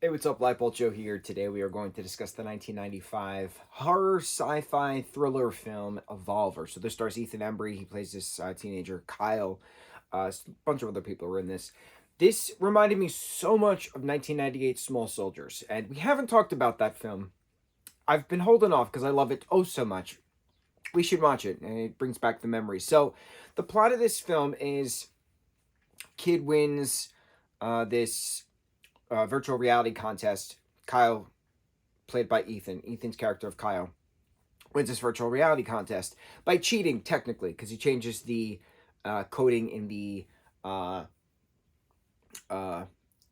Hey, what's up? Lightboltjoe here. Today we are going to discuss the 1995 horror sci-fi thriller film Evolver. So this stars Ethan Embry. He plays this teenager, Kyle. A bunch of other people are in this. This reminded me so much of 1998 Small Soldiers, and we haven't talked about that film. I've been holding off because I love it oh so much. We should watch it, and it brings back the memories. So the plot of this film is kid wins this virtual reality contest. Kyle, played by Ethan, Ethan's character of Kyle, wins this virtual reality contest by cheating, technically, because he changes the coding in the uh,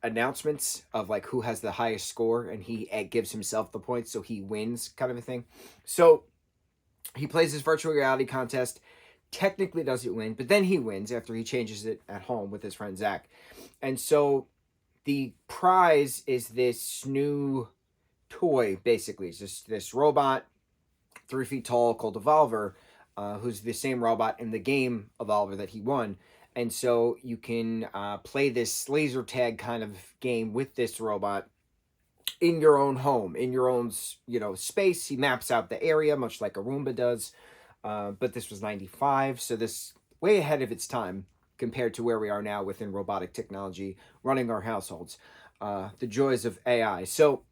announcements of like who has the highest score, and he gives himself the points, so he wins, kind of a thing. So he plays this virtual reality contest. Technically doesn't win, but then he wins after he changes it at home with his friend Zach. And so the prize is this new toy, basically. It's just this robot, 3 feet tall, called Evolver, who's the same robot in the game Evolver that he won. And so you can play this laser tag kind of game with this robot in your own home, in your own space. He maps out the area, much like a Roomba does. But this was 95, so this way ahead of its time compared to where we are now within robotic technology running our households. The joys of AI. So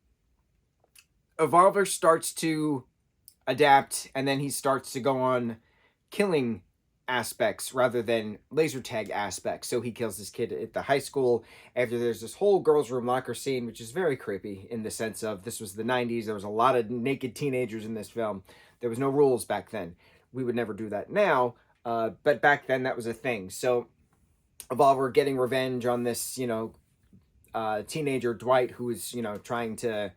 Evolver starts to adapt, and then he starts to go on killing aspects rather than laser tag aspects. So he kills this kid at the high school after there's this whole girls' room locker scene, which is very creepy in the sense of this was the 90s. There was a lot of naked teenagers in this film. There was no rules back then. We would never do that now, but back then that was a thing. So Evolver getting revenge on this, teenager Dwight, who is, trying to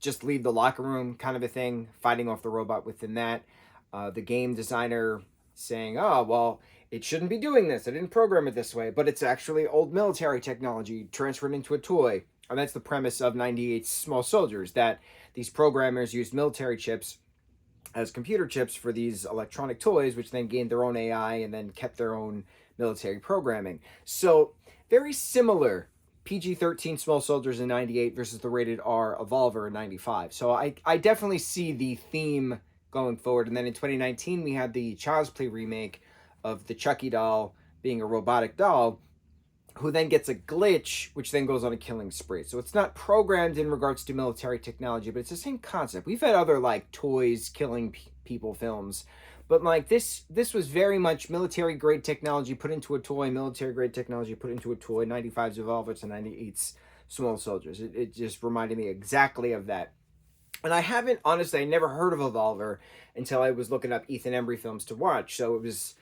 just leave the locker room, kind of a thing, fighting off the robot within that. The game designer saying, "Oh, well, it shouldn't be doing this. I didn't program it this way, but it's actually old military technology transferred into a toy." And that's the premise of 98's Small Soldiers, that these programmers used military chips as computer chips for these electronic toys, which then gained their own AI and then kept their own military programming. So very similar PG-13 Small Soldiers in 98 versus the rated R Evolver in 95. So I definitely see the theme going forward. And then in 2019, we had the Child's Play remake of the Chucky doll being a robotic doll, who then gets a glitch, which then goes on a killing spree. So it's not programmed in regards to military technology, but it's the same concept. We've had other like toys killing people films, but like this was very much military grade technology put into a toy, military grade technology put into a toy. 95's Evolver to 98's Small Soldiers. It just reminded me exactly of that. And I haven't, honestly, I never heard of Evolver until I was looking up Ethan Embry films to watch. So it was,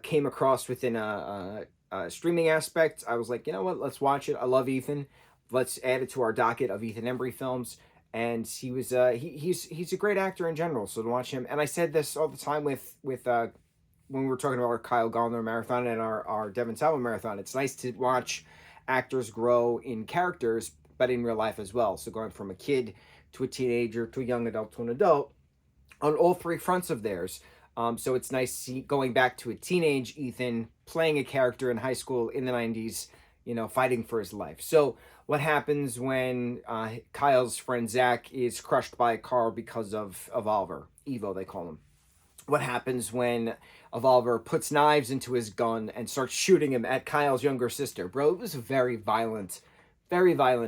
came across within a streaming aspect. I was like, you know what, let's watch it. I love Ethan. Let's add it to our docket of Ethan Embry films. And he was he's a great actor in general. So to watch him, and I said this all the time with when we were talking about our Kyle Gallner marathon and our Devin Sawa marathon. It's nice to watch actors grow in characters, but in real life as well. So going from a kid to a teenager to a young adult to an adult on all three fronts of theirs. So it's nice going back to a teenage Ethan playing a character in high school in the 90s, fighting for his life. So what happens when Kyle's friend Zach is crushed by a car because of Evolver? Evo, they call him. What happens when Evolver puts knives into his gun and starts shooting him at Kyle's younger sister? Bro, it was a very violent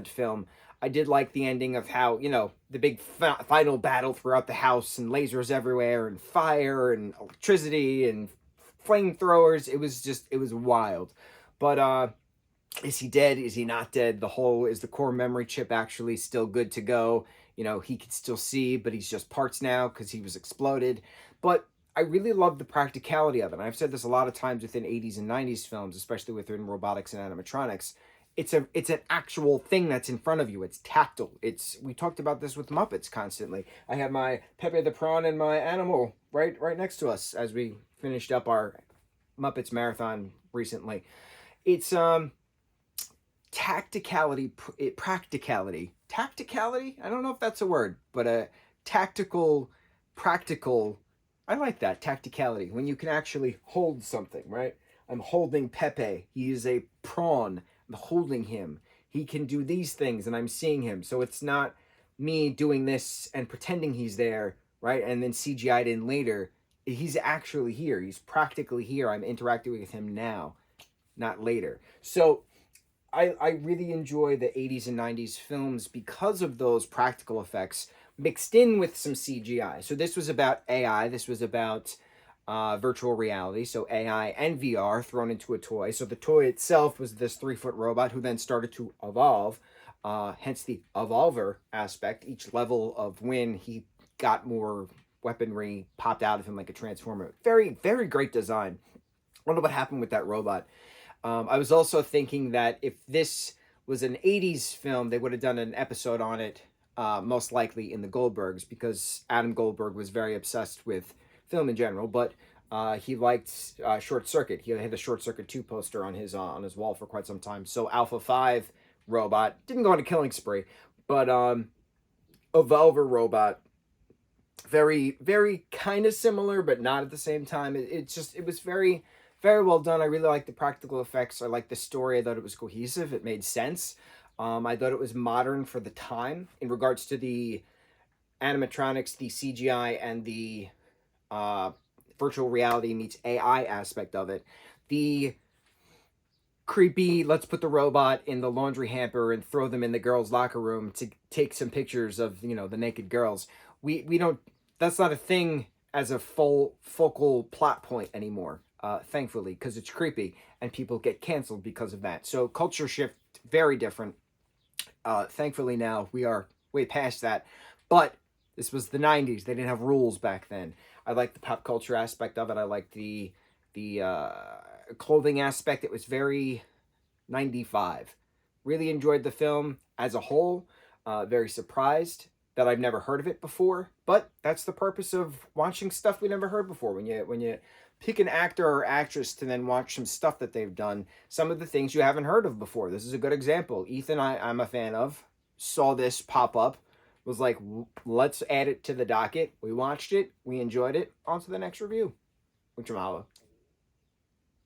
film. I did like the ending of how, the big final battle throughout the house and lasers everywhere and fire and electricity and flamethrowers. It was wild. But is he dead? Is he not dead? Is the core memory chip actually still good to go? He can still see, but he's just parts now because he was exploded. But I really love the practicality of it. And I've said this a lot of times within 80s and 90s films, especially within robotics and animatronics. It's an actual thing that's in front of you. It's tactile. We talked about this with Muppets constantly. I have my Pepe the Prawn and my animal right next to us as we finished up our Muppets marathon recently. It's practicality. I don't know if that's a word, but a practical. I like that, tacticality, when you can actually hold something, right? I'm holding Pepe. He is a prawn. I'm holding him. he can do these things and I'm seeing him. So it's not me doing this and pretending he's there, right? And then CGI'd in later. He's actually here. He's practically here. I'm interacting with him now, not later. So I really enjoy the 80s and 90s films because of those practical effects mixed in with some CGI. So this was about AI. This was about virtual reality. So AI and VR thrown into a toy. So the toy itself was this 3-foot robot who then started to evolve. Hence the evolver aspect. Each level of win, he got more weaponry popped out of him like a transformer. Very, very great design. I wonder what happened with that robot. I was also thinking that if this was an 80s film, they would have done an episode on it, most likely in the Goldbergs, because Adam Goldberg was very obsessed with film in general, but he liked Short Circuit. He had a Short Circuit 2 poster on his wall for quite some time. So Alpha 5 robot didn't go on a killing spree, but Evolver robot, very, very kind of similar, but not at the same time. It was very, very well done. I really liked the practical effects. I liked the story. I thought it was cohesive. It made sense. I thought it was modern for the time in regards to the animatronics, the CGI, and the virtual reality meets AI aspect of it. The creepy, let's put the robot in the laundry hamper and throw them in the girls' locker room to take some pictures of, the naked girls. We don't, that's not a thing as a full focal plot point anymore, thankfully, because it's creepy and people get canceled because of that. So culture shift, very different. Thankfully now we are way past that. But this was the 90s. They didn't have rules back then. I like the pop culture aspect of it. I like the clothing aspect. It was very 95. Really enjoyed the film as a whole. Very surprised that I've never heard of it before. But that's the purpose of watching stuff we never heard before. When you pick an actor or actress to then watch some stuff that they've done, some of the things you haven't heard of before. This is a good example. Ethan, I'm a fan of. Saw this pop up. Was like, let's add it to the docket. We watched it. We enjoyed it. On to the next review. Mucho mahalo.